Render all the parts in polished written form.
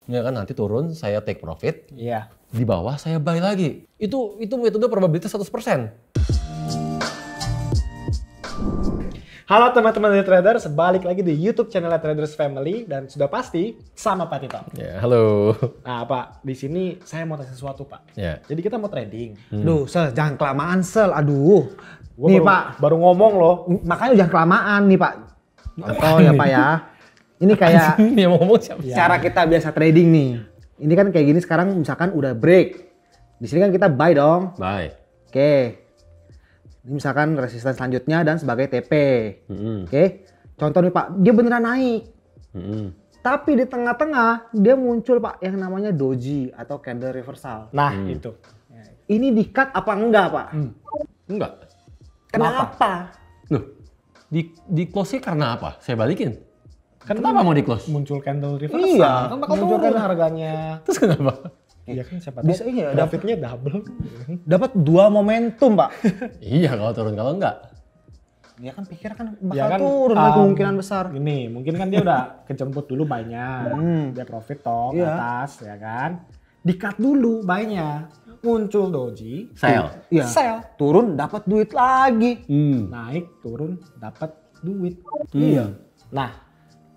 Ya kan nanti turun saya take profit. Iya. Di bawah saya buy lagi. Itu metode probabilitas 100%. Halo teman-teman dari traders, balik lagi di YouTube channel Traders Family dan sudah pasti sama Pak Tito. Ya, halo. Nah Pak, di sini saya mau tanya sesuatu Pak. Ya. Jadi kita mau trading. Duh, Sel, jangan kelamaan, Sel. Aduh. Gua Nih, baru, Pak. baru ngomong loh. Makanya jangan kelamaan nih, Pak. Oh ya, Pak ya. Ini kayak Dia mau ngomong siapa? cara kita biasa trading nih. Ini kan kayak gini sekarang misalkan udah break. Di sini kan kita buy dong. Bye. Oke. Ini misalkan resisten selanjutnya dan sebagai TP. Oke. Contoh nih Pak, dia beneran naik. Tapi di tengah-tengah dia muncul Pak yang namanya doji atau candle reversal. Nah itu. Ini di-cut apa enggak Pak? Enggak. Kenapa? Loh, di close-nya karena apa? Saya balikin. Kan Kenapa mau di close? muncul candle reversal. Iya, kan bakal muncul kan turun. harganya. Terus kenapa? Iya kan siapa tahu. Bisa iya, profitnya double. Dapat dua momentum Pak. Iya kalau turun, kalau enggak. Dia kan pikir kan bakal Ya kan, turun ada kemungkinan besar. Gini, mungkin kan dia udah kejemput dulu banyak. Dia profit toh ke Iya. atas ya kan. Di-cut dulu banyak. Muncul doji. Sell. Iya. Sell. Turun dapat duit lagi. Naik, turun, dapat duit. Iya. Nah,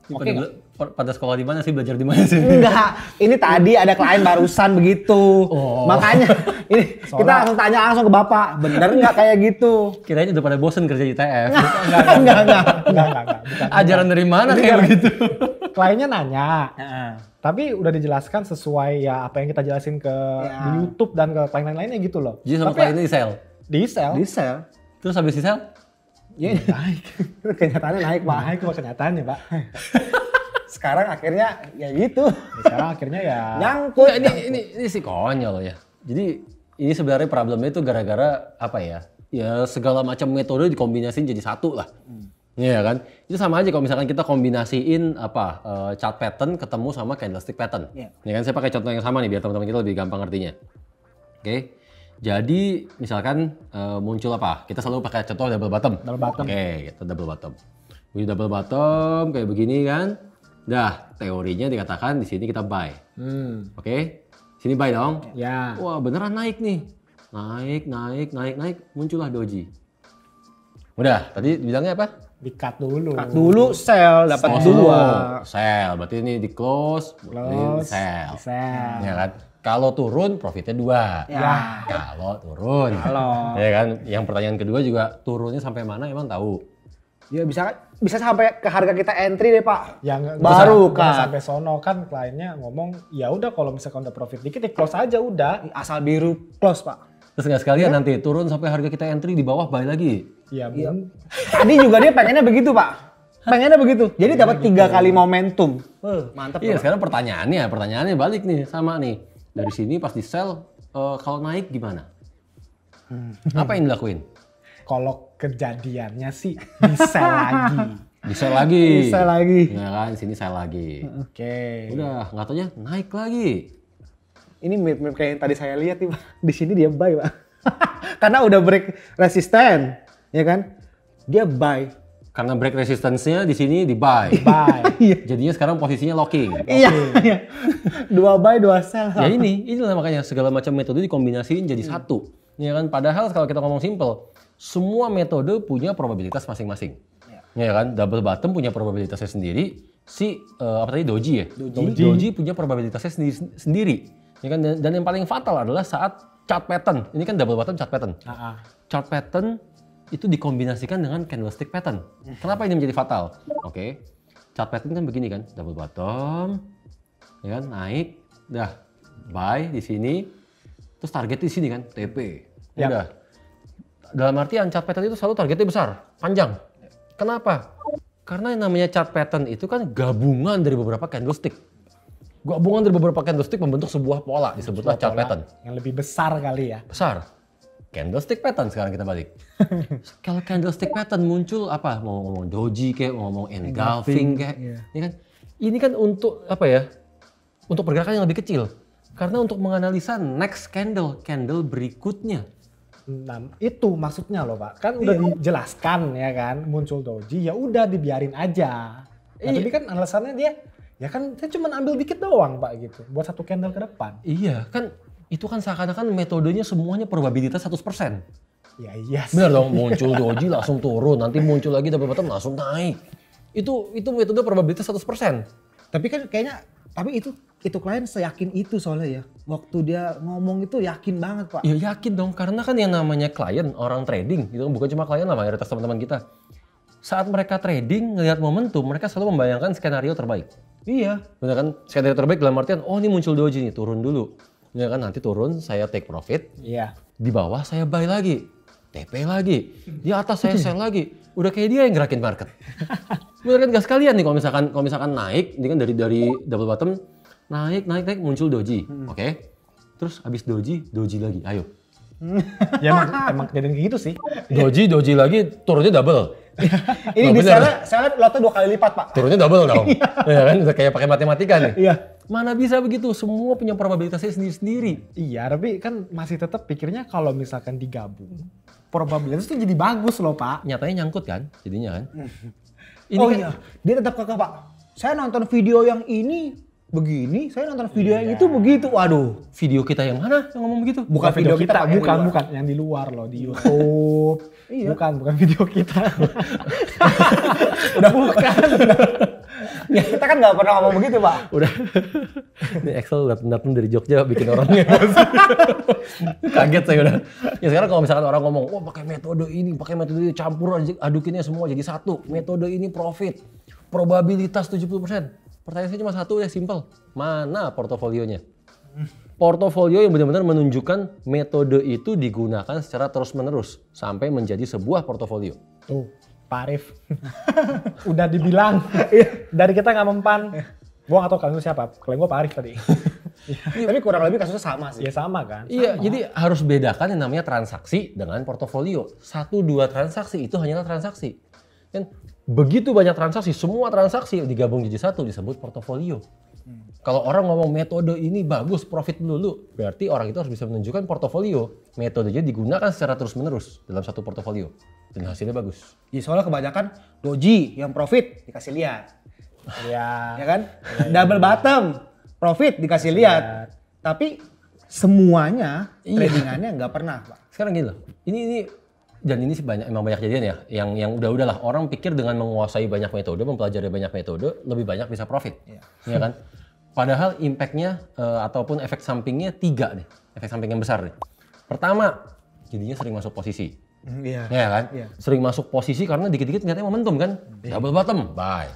oke Pada, nggak? pada sekolah di mana sih, belajar di mana sih? Enggak, ini tadi ada klien barusan begitu. Makanya ini kita langsung tanya langsung ke Bapak, bener nggak kayak gitu? Kirain udah pada bosen kerja di TF. Enggak. Bukan. Ajaran dari mana kayak begitu? Kliennya nanya. Tapi udah dijelaskan sesuai ya apa yang kita jelasin ke di YouTube dan ke klien lainnya gitu loh. Jadi sama Tapi klien ini di sell. di sell. Di sell. Terus habis di sell? Ya naik. Kenyataannya naik Pak. Naik kok kenyataannya Pak. Sekarang akhirnya ya gitu. Sekarang akhirnya ya Nyangkut. Enggak, ini sih konyol ya. Jadi ini sebenarnya problemnya itu gara-gara apa ya? Ya segala macam metode dikombinasiin jadi satu lah. Iya kan? Itu sama aja kalau misalkan kita kombinasiin apa chart pattern ketemu sama candlestick pattern. Iya. Ya kan, saya pakai contoh yang sama nih biar teman-teman kita lebih gampang ngertinya. Oke. Jadi misalkan muncul apa? Kita selalu pakai contoh double bottom. Double bottom. Oke, kita double bottom. Ini double bottom kayak begini kan. Dah, teorinya dikatakan di sini kita buy. Oke. Sini buy dong. ya. Wah, beneran naik nih. Naik, muncullah doji. Udah, tadi bilangnya apa? Di-cut dulu. Cut dulu sell dapat dua. Sell, berarti ini di close, ini sell. Sell. Ya kan? Kalau turun profitnya 2. Ya. Kalau turun. Kalau. Ya kan? Yang pertanyaan kedua juga turunnya sampai mana emang tahu? Ya bisa sampai ke harga kita entry deh Pak. Yang Baru kan. sampai sono kan kliennya ngomong ya udah kalau misalkan udah profit dikit ya close aja udah. Asal biru close Pak. Terus nggak sekalian nanti turun sampai harga kita entry di bawah buy lagi. Ya Iya. mungkin Tadi juga dia pengennya begitu Pak. Pengennya begitu. Jadi dapat 3 kali momentum. Mantap. Iya, Pak. sekarang pertanyaannya balik nih sama nih. Dari sini pas di sell kalau naik gimana? Apa yang dilakuin? kalau kejadiannya sih di sell lagi. Di sell lagi. Di sell lagi. Ya kan, sini sell lagi. Oke. Udah, nggak taunya naik lagi. Ini mirip kayak yang tadi saya lihat nih Pak. Di sini dia buy Pak. Karena udah break resisten, ya kan? Dia buy. Karena break resistance-nya di sini di buy. Bye. Jadinya sekarang posisinya locking. Iya. Iya. 2 buy 2 sell. Ya inilah makanya segala macam metode dikombinasiin jadi satu. Ya kan, padahal kalau kita ngomong simple, semua metode punya probabilitas masing-masing. Ya kan, double bottom punya probabilitasnya sendiri, apa tadi doji ya? Doji punya probabilitasnya sendiri. Ya kan, dan yang paling fatal adalah saat chart pattern. Ini kan double bottom chart pattern. Chart pattern itu dikombinasikan dengan candlestick pattern. Kenapa ini menjadi fatal? Oke. Chart pattern kan begini kan, double bottom, ya kan, naik, dah buy di sini, terus target di sini kan, TP. Udah. Dalam artian chart pattern itu selalu targetnya besar, panjang. Kenapa? Karena yang namanya chart pattern itu kan gabungan dari beberapa candlestick. Gabungan dari beberapa candlestick membentuk sebuah pola, disebutlah chart pattern. Yang lebih besar kali ya. Besar. Candlestick pattern sekarang kita balik. Kalau candlestick pattern muncul apa? Mau ngomong doji kayak, mau ngomong engulfing kayak. Ya kan? Ini kan untuk apa ya? Untuk pergerakan yang lebih kecil. Karena untuk menganalisa next candle berikutnya. Nah, itu maksudnya loh Pak. Kan udah dijelaskan ya kan, muncul doji ya udah dibiarin aja. Nah, tapi kan alasannya dia Ya kan saya cuma ambil dikit doang Pak gitu, buat satu candle ke depan. Iya, kan itu kan seakan-akan metodenya semuanya probabilitas 100%. Ya iya sih. Bener dong, muncul doji langsung turun, nanti muncul lagi double bottom langsung naik. Itu metode probabilitas 100%. Tapi kan kayaknya, tapi itu klien seyakin itu soalnya ya. Waktu dia ngomong itu yakin banget Pak. Ya yakin dong, karena kan yang namanya klien, orang trading, itu bukan cuma klien lah, mayoritas teman-teman kita. Saat mereka trading, ngelihat momentum, mereka selalu membayangkan skenario terbaik. Iya. Bener kan? Skenario terbaik dalam artian, oh ini muncul doji nih, turun dulu. Ya kan, nanti turun, saya take profit. Iya. Di bawah saya buy lagi. TP lagi. Di atas saya sell lagi. Udah kayak dia yang gerakin market. Bener kan, gak sekalian nih kalau misalkan naik, ini kan dari double bottom, naik, muncul doji. Oke. Terus habis doji lagi, ayo. Ya emang kejadian kayak gitu sih. Doji lagi, turunnya double. Ini di saya lihat lotnya 2 kali lipat Pak. Turunnya double dong. Ya kan, udah kayak pakai matematika nih. Iya. Mana bisa begitu, semua punya probabilitasnya sendiri-sendiri. Iya, tapi kan masih tetap pikirnya kalau misalkan digabung, probabilitas itu jadi bagus loh Pak. Nyatanya nyangkut kan, jadinya kan. Ini Oh kan, iya, dia tetap kekeh Pak. Saya nonton video yang ini begini, saya nonton video yang itu begitu. Waduh. video kita yang mana yang ngomong begitu? Bukan video kita, Pak. Bukan yang di luar loh, di YouTube. Iya. Bukan video kita. Udah bukan. Ya, kita kan nggak pernah ngomong begitu Pak. Udah. Ini Excel datang dari Jogja bikin orangnya. Kaget saya udah. Ya sekarang kalau misalkan orang ngomong, wah pakai metode ini campur adukinnya semua jadi satu. Metode ini profit. Probabilitas 70%. Pertanyaan saya cuma satu ya, simple. Mana portofolionya? Portofolio yang benar-benar menunjukkan metode itu digunakan secara terus-menerus sampai menjadi sebuah portofolio. Tuh, Pak Arif. Udah dibilang. Dari kita nggak mempan. Gua nggak tahu kalian siapa. Kalian gua Pak Arif tadi. Tapi kurang lebih kasusnya sama sih. Ya sama kan? Iya, Sama. jadi harus bedakan yang namanya transaksi dengan portofolio. 1-2 transaksi itu hanyalah transaksi. Kan begitu banyak transaksi, semua transaksi digabung jadi satu disebut portofolio. Kalau orang ngomong metode ini bagus, profit dulu, berarti orang itu harus bisa menunjukkan portofolio. Metodenya digunakan secara terus-menerus dalam satu portofolio dan hasilnya bagus. Ya, soalnya kebanyakan doji yang profit dikasih lihat. Ya. Ya kan? Double bottom, profit dikasih lihat. Tapi semuanya tradingannya nggak pernah Pak. Sekarang gini loh, ini dan ini sih emang banyak kejadian ya, yang udahlah orang pikir dengan menguasai banyak metode, mempelajari banyak metode, lebih banyak bisa profit, ya kan? Padahal impactnya ataupun efek sampingnya 3 nih, efek samping yang besar nih. Pertama, jadinya sering masuk posisi, Iya. ya kan? Iya. Sering masuk posisi karena dikit-dikit ngeliatnya momentum kan, double bottom, buy,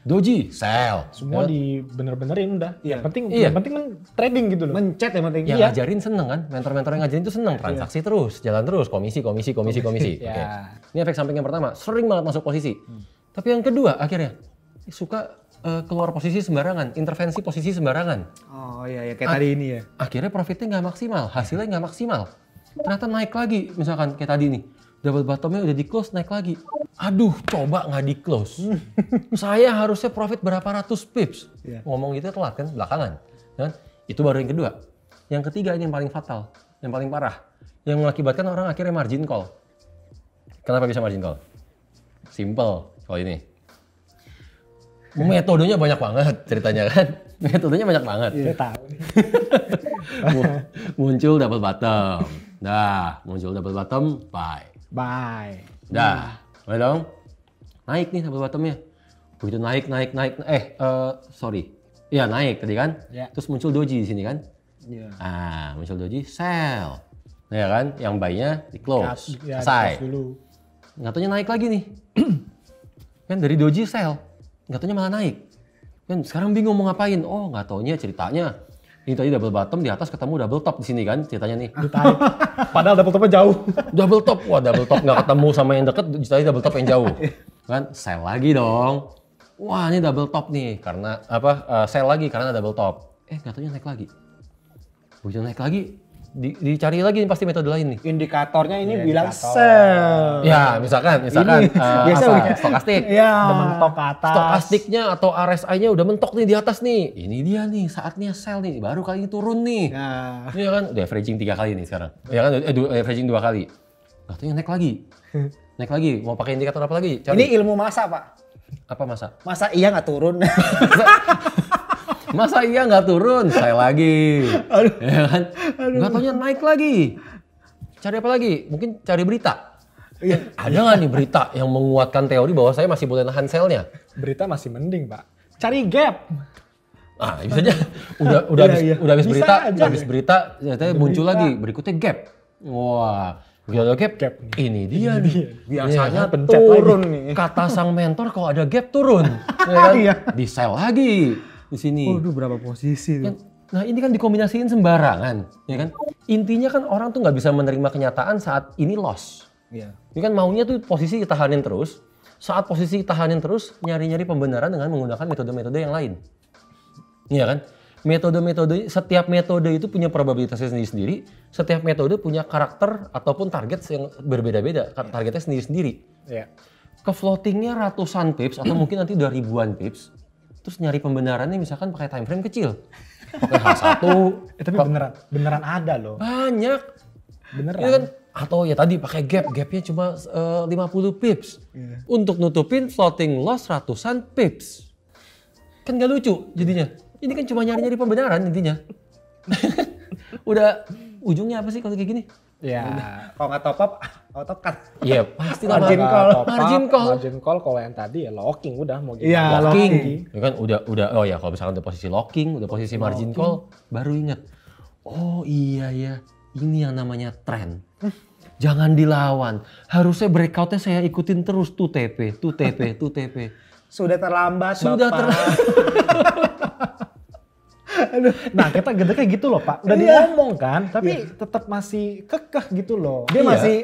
doji, sell, Semua ya kan? dibener-benerin udah. Iya. Yang penting trading gitu loh. Mencet yang penting. Yang Iya. ngajarin seneng kan, mentor-mentor yang ngajarin itu seneng, transaksi terus, jalan terus, komisi. Ya. Oke. Ini efek samping yang pertama, sering banget masuk posisi. Tapi yang kedua akhirnya, suka keluar posisi sembarangan, intervensi posisi sembarangan. Oh iya, kayak tadi ini ya. Akhirnya profitnya nggak maksimal, hasilnya nggak maksimal. Ternyata naik lagi, misalkan kayak tadi nih, double bottomnya udah di close, naik lagi. Aduh, coba nggak di close. Saya harusnya profit berapa ratus pips. Iya. Ngomong gitu telat kan, belakangan. Kan? Itu baru yang kedua. Yang ketiga ini yang paling fatal, yang paling parah. Yang mengakibatkan orang akhirnya margin call. Kenapa bisa margin call? Simple kalau ini. Metodenya banyak banget ceritanya kan. Metodenya banyak banget. Saya tahu. Muncul double bottom. Dah, muncul double bottom, buy. Bye. Dah, boleh dong. Naik nih double bottomnya. Begitu naik. Sorry. Iya naik tadi kan. Ya. Terus muncul doji di sini kan. Iya. Ah, muncul doji, sell. Ya kan, yang buy-nya di close. Ya, Selesai. dulu. Nggak taunya naik lagi nih. Kan dari doji sell. Nggak taunya malah naik. Kan sekarang bingung mau ngapain. Oh, nggak taunya ceritanya. Ini tadi double bottom, di atas ketemu double top di sini kan ceritanya nih. Ditarik. Padahal double topnya jauh. Double top, wah double top nggak ketemu sama yang deket, jadi double top yang jauh. Kan sell lagi dong. Wah ini double top nih, karena sell lagi karena double top. Nggak taunya naik lagi. Begitu naik lagi, dicari lagi pasti metode lain nih. Indikatornya ini Iya, bilang indikator. sell. Ya misalkan biasa begitu. stokastik. Iya. Udah mentok ke atas. Stokastiknya atau RSI-nya udah mentok nih di atas nih. Ini dia nih, saatnya sell nih. Baru kali ini turun nih. Nah, Iya kan, udah averaging 3 kali nih sekarang. Iya kan, averaging 2 kali. Nggak taunya naik lagi. Naik lagi, mau pakai indikator apa lagi? Cari. ini ilmu masa Pak. Apa masa? Masa iya nggak turun? Masa iya nggak turun? Saya lagi. Ya kan? Nggak taunya naik lagi. Cari apa lagi? Mungkin cari berita. Ada nggak nih berita yang menguatkan teori bahwa saya masih boleh nahan selnya? Berita masih mending, Pak. Cari gap. Ah, bisa aja. Udah habis Bisa berita, aja. habis berita, ternyata muncul lagi berikutnya gap. Wah, begitu ada gap, ini dia nih. Biasanya pencet turun lagi. nih. Kata sang mentor kalau ada gap turun, ya kan? Iya. Di sell lagi di sini. Waduh, berapa posisi tuh? Nah ini kan dikombinasiin sembarangan, ya kan? Intinya kan orang tuh nggak bisa menerima kenyataan saat ini loss. Iya. Ini kan maunya tuh posisi ditahanin terus. Saat posisi ditahanin terus, nyari-nyari pembenaran dengan menggunakan metode-metode yang lain. Iya kan? Metode-metode, setiap metode itu punya probabilitasnya sendiri-sendiri. Setiap metode punya karakter ataupun target yang berbeda-beda. Targetnya sendiri-sendiri. Iya. Ke floatingnya ratusan pips atau mungkin nanti udah ribuan pips. Terus nyari pembenarannya misalkan pakai time frame kecil. Pakai H1. Tapi beneran ada loh. Banyak. Beneran. Iya kan? Atau ya tadi pakai gapnya cuma 50 pips. Untuk nutupin floating loss ratusan pips. Kan gak lucu jadinya. Ini kan cuma nyari-nyari pembenaran intinya. Udah ujungnya apa sih kalau kayak gini? Ya. Kalau nggak top up, auto cut. Iya pasti lah Margin call. Margin call kalau yang tadi ya locking udah mau gimana. Iya, locking. locking. Ya kan udah oh ya kalau misalkan udah posisi locking, udah posisi margin call, baru ingat. Oh iya ya, ini yang namanya tren. Jangan dilawan. Harusnya breakoutnya saya ikutin terus tuh TP. Sudah terlambat, Sudah Bapak. Nah kita gede kayak gitu loh Pak. Udah diomong kan, tapi tetap masih kekeh gitu loh. Dia Iya. masih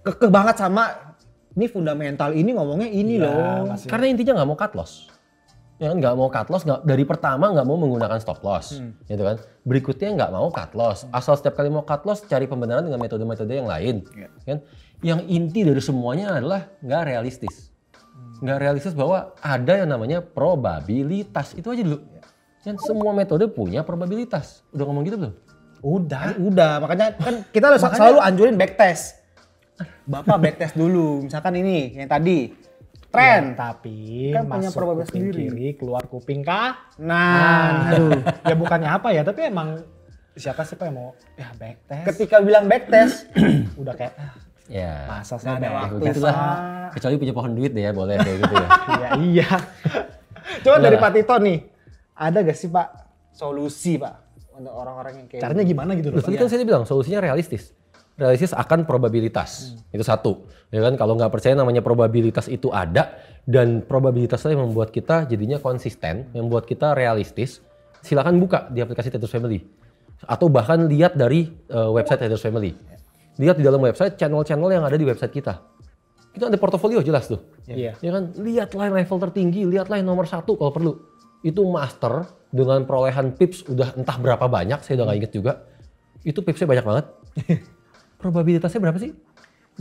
kekeh banget sama ini fundamental ini ngomongnya ini loh. masih. Karena intinya nggak mau cut loss. Ya kan nggak mau cut loss, dari pertama nggak mau menggunakan stop loss, gitu kan. Berikutnya nggak mau cut loss. Asal setiap kali mau cut loss cari pembenaran dengan metode-metode yang lain, kan. Yang inti dari semuanya adalah nggak realistis. Nggak realistis bahwa ada yang namanya probabilitas. Itu aja dulu. Kan semua metode punya probabilitas. Udah ngomong gitu belum? Udah, makanya kan kita selalu anjurin backtest. Bapak backtest dulu, misalkan ini yang tadi tren. Ya, tapi Kan punya masuk probabilitas kuping sendiri. kiri, keluar kuping kah? Nah, aduh. Ya bukannya apa ya, tapi emang siapa sih Pak yang mau ya backtest? Ketika bilang backtest, Udah kayak Ya. masa nggak saya ada back. waktu, Begitulah. Pak. Kecuali punya pohon duit deh ya, boleh kayak gitu ya. Iya. Coba dari Udah. Pak Tito nih, ada gak sih Pak solusi Pak untuk orang-orang yang kayak Caranya gimana gitu loh Terus Pak? tadi kan saya bilang solusinya realistis. Realistis akan probabilitas. Itu satu. Ya kan kalau nggak percaya namanya probabilitas itu ada dan probabilitasnya yang membuat kita jadinya konsisten, yang membuat kita realistis. Silakan buka di aplikasi Traders Family. Atau bahkan lihat dari website Traders Family. Lihat di dalam website channel-channel yang ada di website kita. Itu ada portofolio jelas tuh. Iya. Ya kan, lihatlah level tertinggi, lihatlah yang nomor 1 kalau perlu. Itu master dengan perolehan pips udah entah berapa banyak, saya udah nggak inget juga. Itu pipsnya banyak banget. Probabilitasnya berapa sih?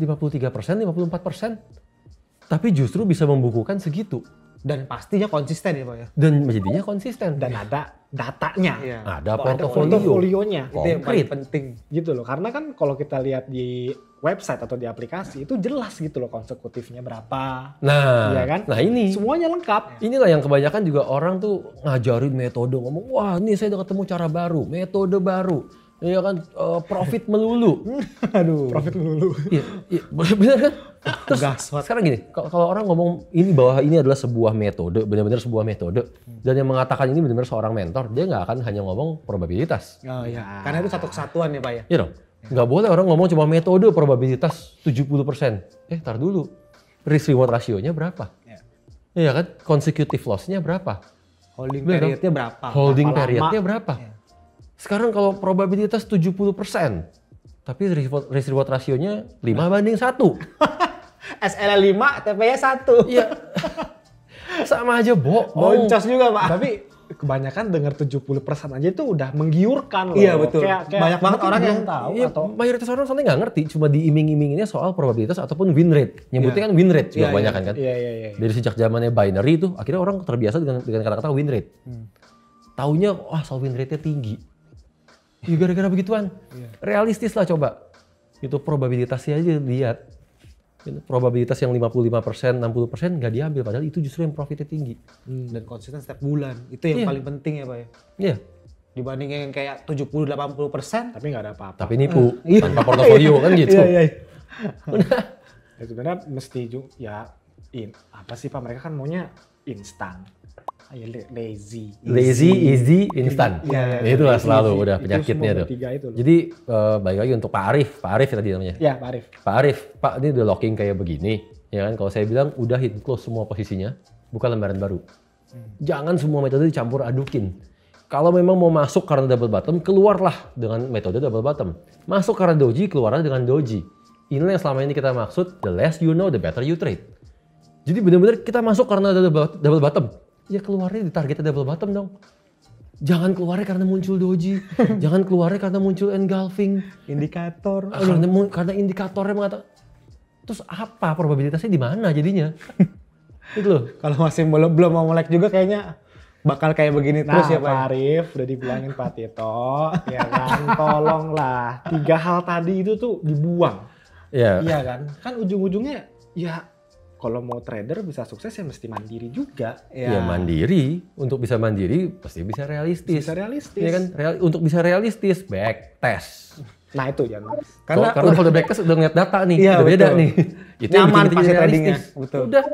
53%, 54%. Tapi justru bisa membukukan segitu. dan pastinya konsisten ya Pak ya. Dan jadinya konsisten. Dan ada datanya. Iya. Ada Portofolionya. Itu yang paling Konkret. penting. Gitu loh. Karena kan kalau kita lihat di website atau di aplikasi itu jelas gitu loh konsekutifnya berapa. Nah, Iya kan? nah ini. Semuanya lengkap. Inilah yang kebanyakan juga orang tuh ngajarin metode, ngomong, wah ini saya udah ketemu cara baru, metode baru. Iya kan, profit melulu. Aduh. Profit melulu. Iya, iya, bener kan? Terus sekarang gini, kalau orang ngomong ini bahwa ini adalah sebuah metode, benar-benar sebuah metode, dan yang mengatakan ini benar-benar seorang mentor, dia nggak akan hanya ngomong probabilitas. Oh iya, karena itu satu kesatuan ya Pak ya. Iya dong? Nggak boleh orang ngomong cuma metode probabilitas 70%. Tar dulu, risk reward rasionya berapa? Iya kan? Consecutive loss-nya berapa? Holding Bener dong? periodnya berapa? Holding Berapa lama? periodnya berapa? Sekarang kalau probabilitas 70%, tapi risk reward rasionya 5:1. SL 5, TP-nya 1. Iya. Sama aja bohong. Boncos juga Pak. Tapi kebanyakan dengar 70% aja itu udah menggiurkan loh. Iya, betul. Kayak Banyak banget mungkin orang belum yang tahu Iya, atau mayoritas orang soalnya nggak ngerti, cuma diiming-iminginnya soal probabilitas ataupun win rate. Nyebutnya kan win rate juga Iya, kebanyakan kan. iya. Dari sejak zamannya binary itu, akhirnya orang terbiasa dengan kata-kata win rate. Taunya, wah soal win rate-nya tinggi. Ya gara-gara begituan. Realistis lah coba. Itu probabilitasnya aja lihat. Probabilitas yang 55%, 60% nggak diambil, padahal itu justru yang profitnya tinggi. Dan konsisten setiap bulan. Itu yang paling penting ya Pak ya. Iya. Dibanding yang kayak 70-80%. Tapi nggak ada apa-apa. Tapi nipu, tanpa portofolio kan gitu. Iya. Ya, sebenarnya mesti juga ya apa sih Pak, mereka kan maunya instan. Lazy, easy, instan. Ya, Itulah lazy, selalu easy. udah Itu penyakitnya semua tuh. bertiga itu loh. Jadi balik lagi untuk Pak Arif tadi namanya. Ya, Pak Arif. Pak Arif, Pak ini udah locking kayak begini, ya kan? Kalau saya bilang udah hit close semua posisinya, buka lembaran baru. Jangan semua metode dicampur adukin. Kalau memang mau masuk karena double bottom, keluarlah dengan metode double bottom. Masuk karena doji, keluarlah dengan doji. Inilah yang selama ini kita maksud, the less you know, the better you trade. Jadi benar-benar kita masuk karena double bottom. Ya keluarnya di targetnya double bottom dong. Jangan keluarnya karena muncul doji. Jangan keluarnya karena muncul engulfing. Indikator. Karena indikatornya mengatakan. Terus apa probabilitasnya di mana jadinya? Itu loh. Kalau masih belum mau melek juga kayaknya bakal kayak begini terus ya Pak. Pak Arif udah dibilangin Pak Tito, ya kan, tolonglah 3 hal tadi itu tuh dibuang. Iya. Iya kan? Kan ujung-ujungnya ya kalau mau trader bisa sukses ya mesti mandiri juga. Ya mandiri, untuk bisa mandiri pasti bisa realistis. Bisa realistis. Ya kan? Untuk bisa realistis, back test. Nah itu jangan. Karena kalau udah back test udah ngeliat data nih, Iya, udah beda betul. nih. Itu Nyaman yang pasti bikin tradingnya. realistis. Betul. Udah,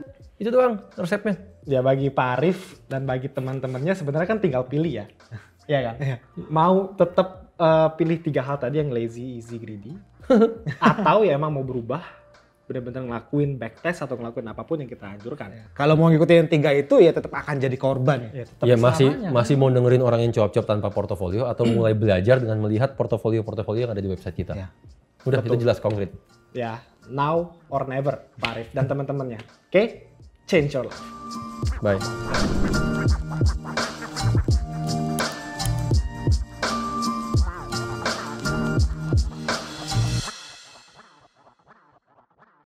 itu doang resepnya. Ya bagi Pak Arif dan bagi teman-temannya sebenarnya kan tinggal pilih ya. Iya kan? Iya. Mau tetap pilih 3 hal tadi yang lazy, easy, greedy. Atau ya emang mau berubah, benar-benar ngelakuin backtest atau ngelakuin apapun yang kita anjurkan. Kalau mau ngikutin yang 3 itu ya tetap akan jadi korban. Ya, tetap Ya selamanya. masih mau dengerin orang yang cuap-cuap tanpa portofolio atau mulai belajar dengan melihat portofolio yang ada di website kita. Ya. Udah, itu jelas konkret. Ya, now or never, Pak Arif dan teman-temannya. Oke? Change your life. Bye.